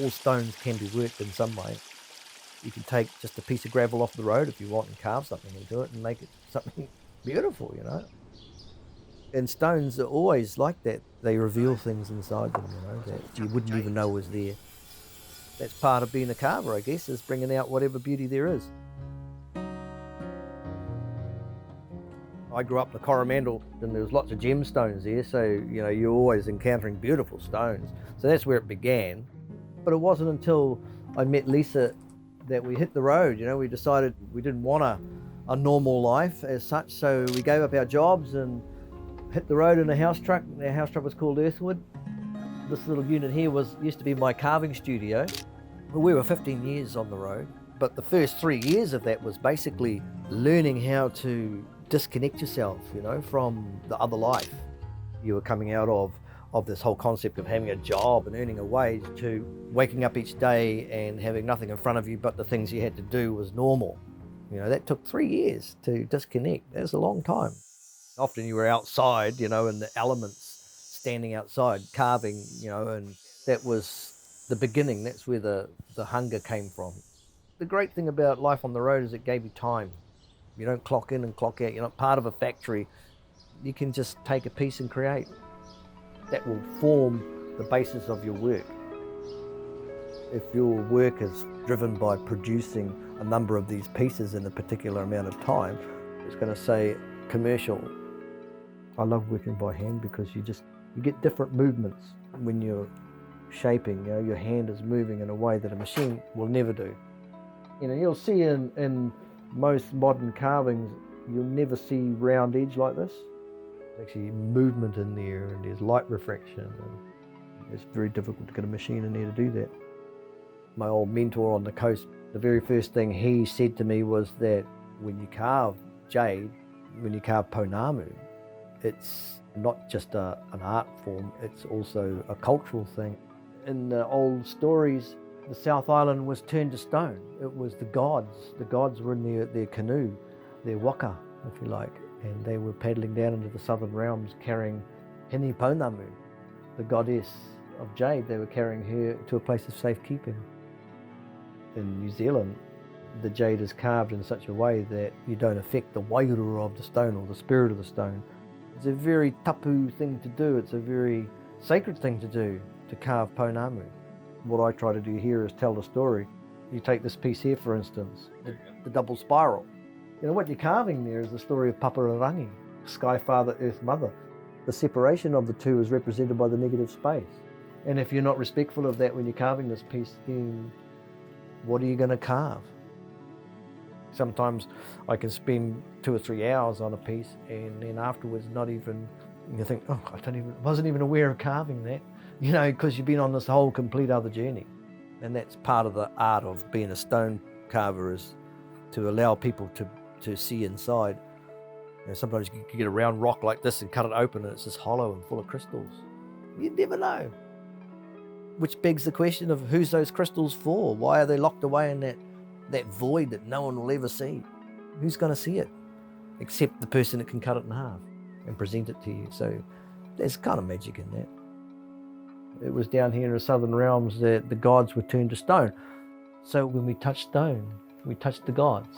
all stones can be worked in some way. You can take just a piece of gravel off the road if you want and carve something into it and make it something beautiful, you know. And stones are always like that. They reveal things inside them, you know, that you wouldn't even know was there. That's part of being a carver, I guess, is bringing out whatever beauty there is. I grew up in the Coromandel and there was lots of gemstones there, so, you know, you're always encountering beautiful stones. So that's where it began. But it wasn't until I met Lisa that we hit the road. You know, we decided we didn't want a normal life as such, so we gave up our jobs and hit the road in a house truck. Our house truck was called Earthwood. This little unit here used to be my carving studio. We were 15 years on the road, but the first 3 years of that was basically learning how to disconnect yourself, you know, from the other life. You were coming out of this whole concept of having a job and earning a wage to waking up each day and having nothing in front of you but the things you had to do was normal. You know, that took 3 years to disconnect. That's a long time. Often you were outside, you know, in the elements, standing outside, carving, you know, and that was the beginning. That's where the hunger came from. The great thing about life on the road is it gave you time. You don't clock in and clock out. You're not part of a factory. You can just take a piece and create. That will form the basis of your work. If your work is driven by producing a number of these pieces in a particular amount of time, it's going to say commercial. I love working by hand because you get different movements when you're shaping. You know, your hand is moving in a way that a machine will never do. You know, you'll see in most modern carvings, you'll never see round edge like this. There's actually movement in there and there's light refraction, and it's very difficult to get a machine in there to do that. My old mentor on the coast, the very first thing he said to me was that when you carve jade, when you carve Pounamu, it's not just an art form, it's also a cultural thing. In the old stories, the South Island was turned to stone. It was the gods. The gods were in their canoe, their waka, if you like, and they were paddling down into the southern realms carrying Hini Pounamu, the goddess of jade. They were carrying her to a place of safekeeping. In New Zealand, the jade is carved in such a way that you don't affect the wairua of the stone or the spirit of the stone. It's a very tapu thing to do. It's a very sacred thing to do, to carve Pounamu. What I try to do here is tell the story. You take this piece here, for instance, the double spiral. You know, what you're carving there is the story of Papararangi, Sky Father, Earth Mother. The separation of the two is represented by the negative space. And if you're not respectful of that when you're carving this piece, then what are you going to carve? Sometimes I can spend 2 or 3 hours on a piece and then afterwards you think, oh, wasn't even aware of carving that, you know, because you've been on this whole complete other journey. And that's part of the art of being a stone carver, is to allow people to see inside. You know, sometimes you can get a round rock like this and cut it open and it's just hollow and full of crystals. You never know. Which begs the question of who's those crystals for? Why are they locked away in that void that no one will ever see? Who's going to see it? Except the person that can cut it in half and present it to you. So there's kind of magic in that. It was down here in the southern realms that the gods were turned to stone. So when we touch stone, we touch the gods.